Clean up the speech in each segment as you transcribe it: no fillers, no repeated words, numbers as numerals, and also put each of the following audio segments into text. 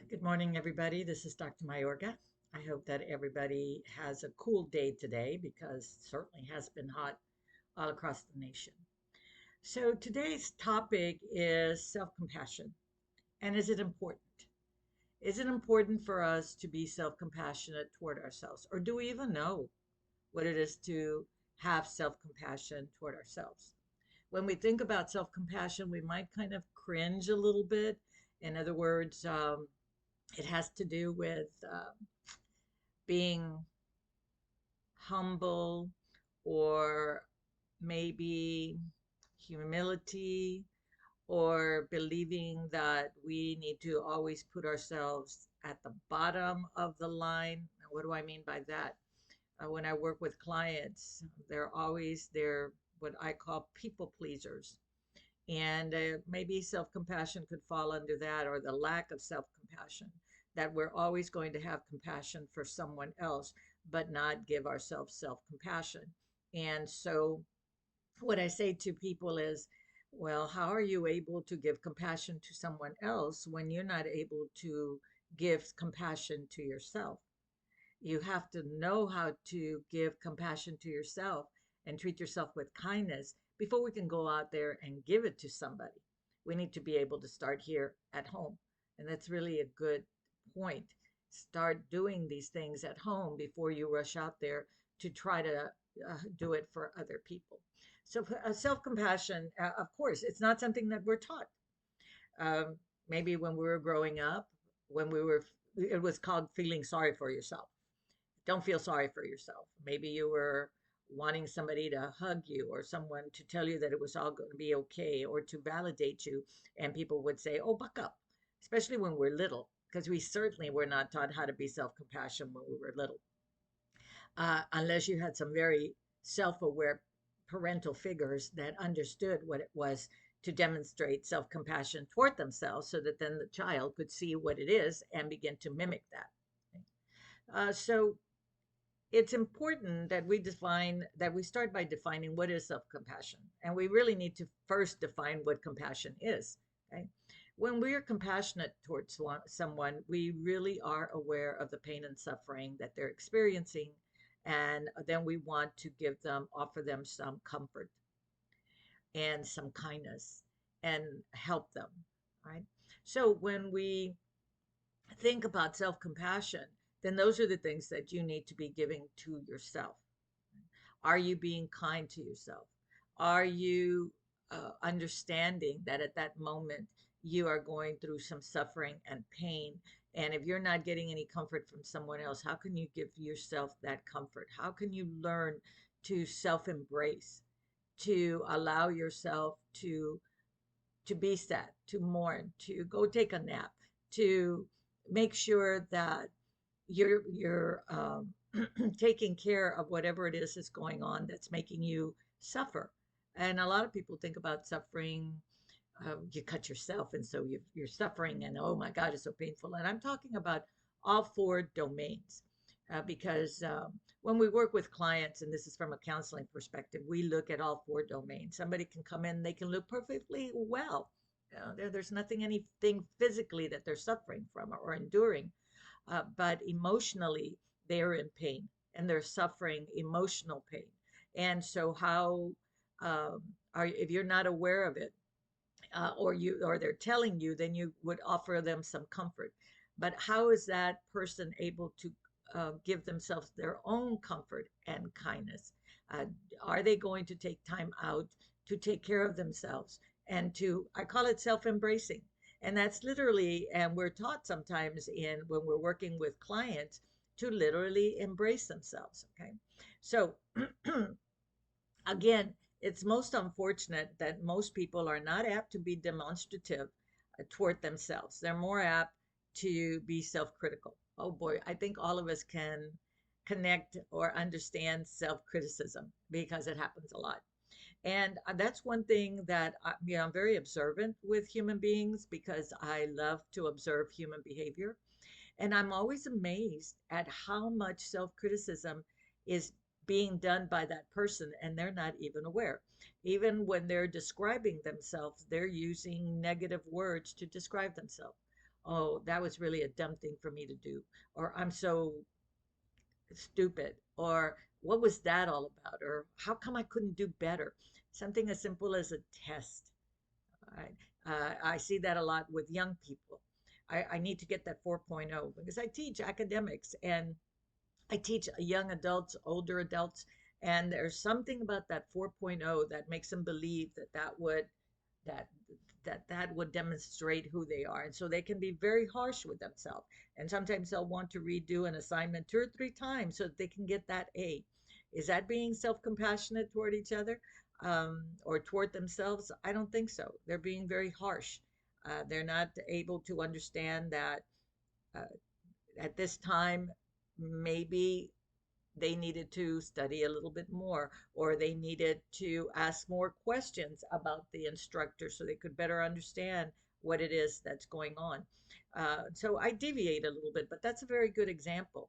Good morning, everybody. This is Dr. Mayorga. I hope that everybody has a cool day today because it certainly has been hot all across the nation. So, today's topic is self compassion. And is it important? Is it important for us to be self compassionate toward ourselves? Or do we even know what it is to have self compassion toward ourselves? When we think about self compassion, we might kind of cringe a little bit. In other words, it has to do with being humble or maybe humility or believing that we need to always put ourselves at the bottom of the line. What do I mean by that? When I work with clients, they're what I call people pleasers. And maybe self compassion could fall under that, or the lack of self compassion, that we're always going to have compassion for someone else, but not give ourselves self compassion. And so, what I say to people is, well, how are you able to give compassion to someone else when you're not able to give compassion to yourself? You have to know how to give compassion to yourself and treat yourself with kindness before we can go out there and give it to somebody. We need to be able to start here at home. And that's really a good point. Start doing these things at home before you rush out there to try to do it for other people. So, self compassion, of course, it's not something that we're taught. Um, Maybe when we were growing up, it was called feeling sorry for yourself. Don't feel sorry for yourself. Maybe you were wanting somebody to hug you or someone to tell you that it was all going to be okay or to validate you. And people would say, oh, buck up, especially when we're little, because we certainly were not taught how to be self compassion when we were little, unless you had some very self aware parental figures that understood what it was to demonstrate self compassion toward themselves so that then the child could see what it is and begin to mimic that. So it's important that we start by defining what is self-compassion, and we really need to first define what compassion is. Okay, when we are compassionate towards someone, we really are aware of the pain and suffering that they're experiencing, and then we want to offer them some comfort and some kindness and help them, right? So when we think about self-compassion, then those are the things that you need to be giving to yourself. Are you being kind to yourself? Are you understanding that at that moment you are going through some suffering and pain? And if you're not getting any comfort from someone else, how can you give yourself that comfort? How can you learn to self embrace, to allow yourself to be sad, to mourn, to go take a nap, to make sure that you're taking care of whatever it is that's going on that's making you suffer. And a lot of people think about suffering. You cut yourself, and so you're suffering, and oh my God, it's so painful. And I'm talking about all four domains. Because when we work with clients, and this is from a counseling perspective, we look at all four domains. Somebody can come in, they can look perfectly well. There's nothing, anything physically that they're suffering from or enduring, but emotionally they're in pain and they're suffering emotional pain. And so, how are if you're not aware of it, or they're telling you, then you would offer them some comfort. But how is that person able to give themselves their own comfort and kindness? Uh, are they going to take time out to take care of themselves and to, I call it self embracing. And that's literally, and we're taught sometimes in when we're working with clients to literally embrace themselves. Okay. So, again, it's most unfortunate that most people are not apt to be demonstrative toward themselves. They're more apt to be self critical. Oh boy, I think all of us can connect or understand self criticism because it happens a lot. And that's one thing that I'm very observant with human beings because I love to observe human behavior. And I'm always amazed at how much self criticism is being done by that person, and they're not even aware. Even when they're describing themselves, they're using negative words to describe themselves. oh, that was really a dumb thing for me to do, or I'm so stupid, or what was that all about, or how come I couldn't do better? Something as simple as a test. Right? I see that a lot with young people. I need to get that 4.0 because I teach academics and I teach young adults, older adults, and there's something about that 4.0 that makes them believe that that that would demonstrate who they are. And so they can be very harsh with themselves. And sometimes they'll want to redo an assignment 2 or 3 times so that they can get that A. Is that being self-compassionate toward each other, or toward themselves? I don't think so. They're being very harsh. They're not able to understand that uh, at this time, maybe they needed to study a little bit more, or they needed to ask more questions about the instructor so they could better understand what it is that's going on. So I deviate a little bit, but that's a very good example.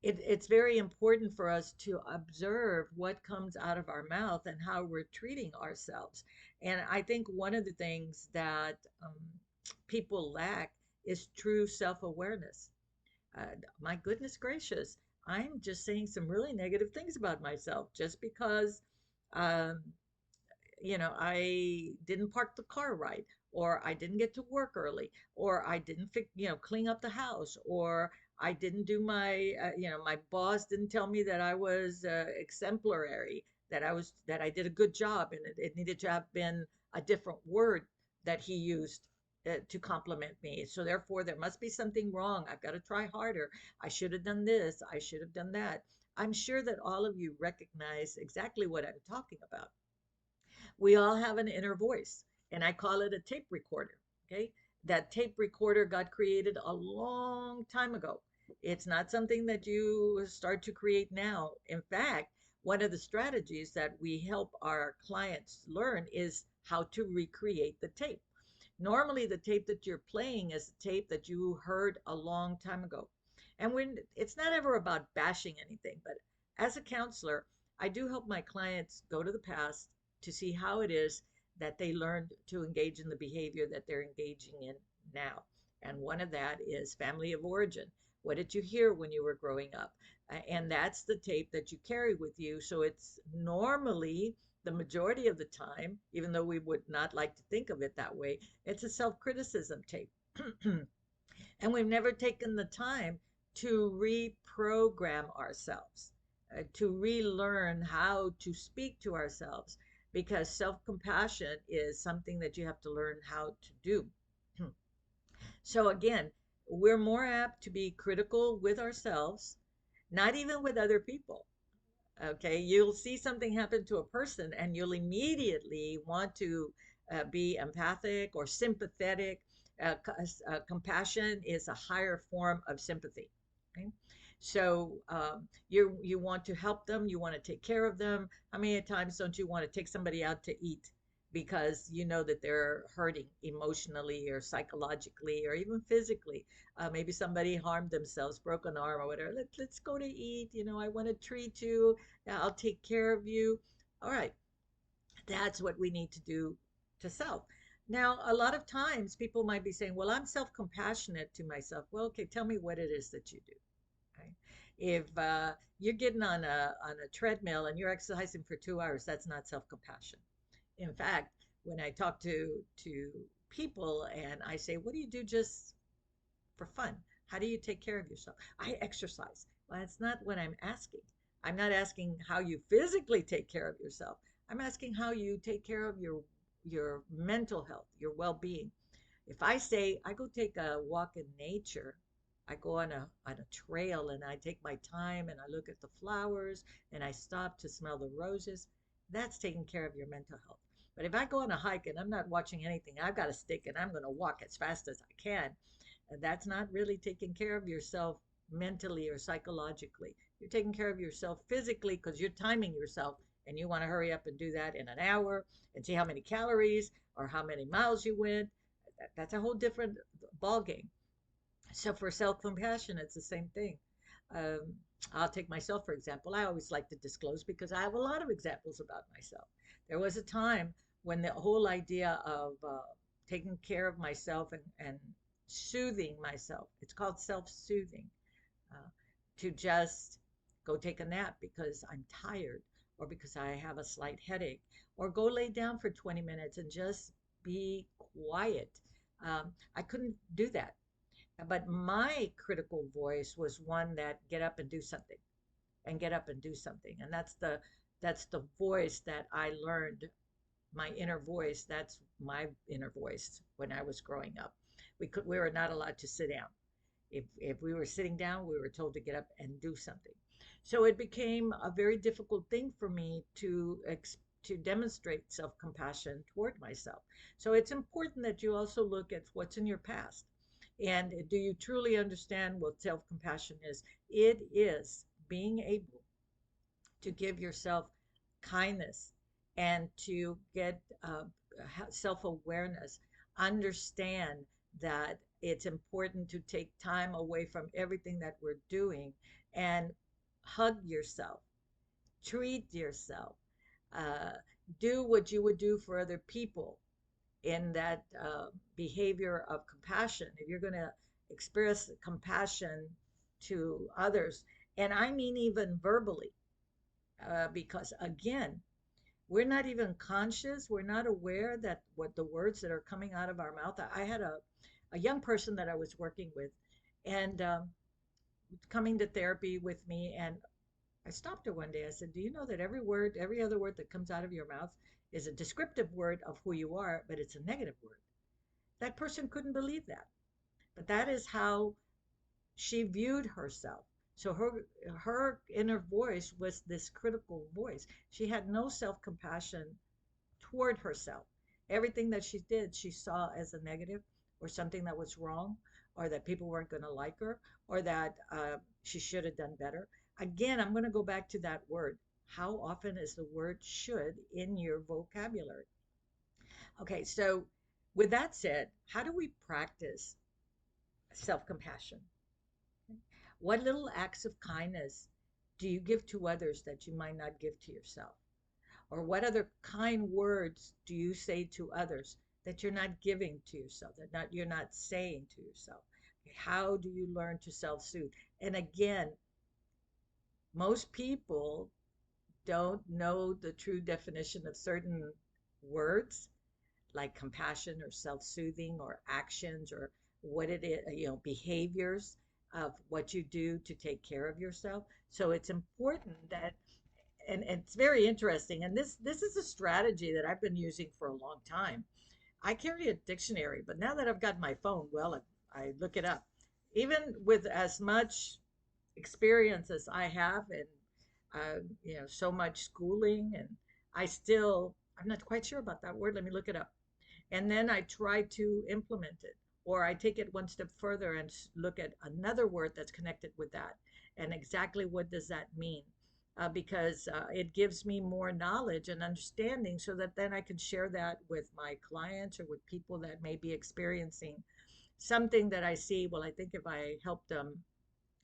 It's very important for us to observe what comes out of our mouth and how we're treating ourselves. And I think one of the things that people lack is true self awareness. uh, my goodness gracious, I'm just saying some really negative things about myself just because um, I didn't park the car right, or I didn't get to work early, or I didn't clean up the house, or I didn't do my boss didn't tell me that I was exemplary, that I did a good job, and it needed to have been a different word that he used to compliment me. So therefore, there must be something wrong. I've got to try harder. I should have done this. I should have done that. I'm sure that all of you recognize exactly what I'm talking about. We all have an inner voice, and I call it a tape recorder. Okay. That tape recorder got created a long time ago. It's not something that you start to create now. In fact, one of the strategies that we help our clients learn is how to recreate the tape. Normally, the tape that you're playing is a tape that you heard a long time ago. And when it's not ever about bashing anything, but as a counselor, I do help my clients go to the past to see how it is that they learned to engage in the behavior that they're engaging in now. And one of that is family of origin. What did you hear when you were growing up? And that's the tape that you carry with you. So it's normally the majority of the time, even though we would not like to think of it that way, it's a self criticism tape. And we've never taken the time to reprogram ourselves, to relearn how to speak to ourselves, because self compassion is something that you have to learn how to do. So, again, we're more apt to be critical with ourselves, not even with other people. Okay, you'll see something happen to a person and you'll immediately want to be empathic or sympathetic. Compassion is a higher form of sympathy. Okay, so you want to help them, you want to take care of them. How many times don't you want to take somebody out to eat because you know that they're hurting emotionally or psychologically or even physically? Maybe somebody harmed themselves, broke an arm or whatever. Let's go to eat. I want to treat you. I'll take care of you. All right. That's what we need to do to self. Now, a lot of times people might be saying, well, I'm self compassionate to myself. Well, okay, tell me what it is that you do. Right? If you're getting on a treadmill and you're exercising for 2 hours, that's not self compassion. In fact, when I talk to people and I say, what do you do just for fun? How do you take care of yourself? I exercise. Well, that's not what I'm asking. I'm not asking how you physically take care of yourself. I'm asking how you take care of your mental health, your well-being. If I say I go take a walk in nature, I go on a trail and I take my time and I look at the flowers and I stop to smell the roses, that's taking care of your mental health. But if I go on a hike and I'm not watching anything, I've got a stick and I'm going to walk as fast as I can, that's not really taking care of yourself mentally or psychologically. You're taking care of yourself physically because you're timing yourself and you want to hurry up and do that in an hour and see how many calories or how many miles you went. That's a whole different ball game. So for self-compassion, it's the same thing. Um, I'll take myself for example. I always like to disclose because I have a lot of examples about myself. There was a time when the whole idea of taking care of myself and soothing myself. It's called self-soothing. uh, to just go take a nap because I'm tired, or because I have a slight headache, or go lay down for 20 minutes and just be quiet. I couldn't do that. But my critical voice was one that get up and do something, and get up and do something. And that's the voice that I learned, my inner voice. That's my inner voice when I was growing up. We were not allowed to sit down. If we were sitting down, we were told to get up and do something. So it became a very difficult thing for me to demonstrate self-compassion toward myself. So it's important that you also look at what's in your past. And do you truly understand what self-compassion is? It is being able to give yourself kindness, and to get self awareness, understand that it's important to take time away from everything that we're doing and hug yourself, treat yourself, uh, do what you would do for other people in that behavior of compassion. If you're going to express compassion to others, and I mean even verbally, because again, we're not even conscious, we're not aware that what the words that are coming out of our mouth. I had a young person that I was working with, and coming to therapy with me, and I stopped her one day. I said, do you know that every word, every other word that comes out of your mouth is a descriptive word of who you are, but it's a negative word? That person couldn't believe that, but that is how she viewed herself. So her inner voice was this critical voice. She had no self-compassion toward herself. Everything that she did, she saw as a negative, or something that was wrong, or that people weren't going to like her, or that she should have done better. Again, I'm going to go back to that word. How often is the word should in your vocabulary? Okay, so with that said, how do we practice self compassion? What little acts of kindness do you give to others that you might not give to yourself? Or what other kind words do you say to others that you're not giving to yourself, that not you're not saying to yourself? How do you learn to self-soothe? And again, most people don't know the true definition of certain words, like compassion or self-soothing or actions, or what it is, behaviors of what you do to take care of yourself. So it's important that, and it's very interesting, and this is a strategy that I've been using for a long time. I carry a dictionary, but now that I've got my phone, well, I look it up. Even with as much experience as I have, and so much schooling, and I'm not quite sure about that word. Let me look it up. And then I try to implement it, or I take it one step further and look at another word that's connected with that, and exactly what does that mean, because it gives me more knowledge and understanding, so that then I can share that with my clients, or with people that may be experiencing something that I see. Well, I think if I help them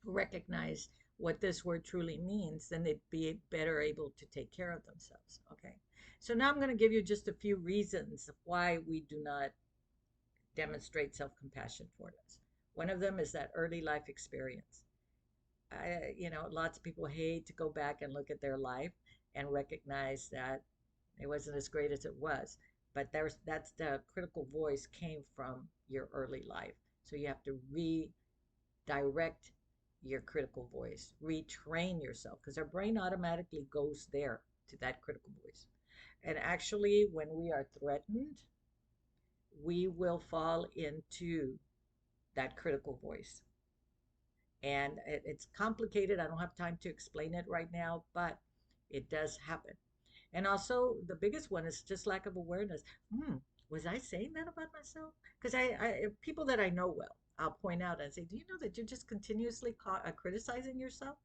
recognize what this word truly means, then they'd be better able to take care of themselves. Okay. So now I'm going to give you just a few reasons why we do not demonstrate self-compassion toward us. One of them is that early life experience. Lots of people hate to go back and look at their life and recognize that it wasn't as great as it was. But that's the critical voice came from your early life. So you have to redirect your critical voice, retrain yourself, because our brain automatically goes there to that critical voice. And actually, when we are threatened, we will fall into that critical voice. And it's complicated. I don't have time to explain it right now, but it does happen. And also, the biggest one is just lack of awareness. Was I saying that about myself? Because people that I know well, I'll point out and say, do you know that you're just continuously criticizing yourself?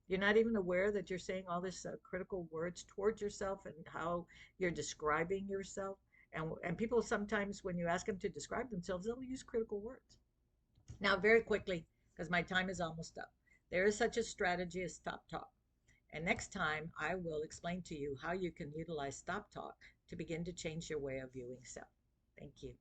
You're not even aware that you're saying all this critical words towards yourself, and how you're describing yourself. And people sometimes, when you ask them to describe themselves, they'll use critical words. Now, very quickly, because my time is almost up, there is such a strategy as stop talk. And next time, I will explain to you how you can utilize stop talk to begin to change your way of viewing self. Thank you.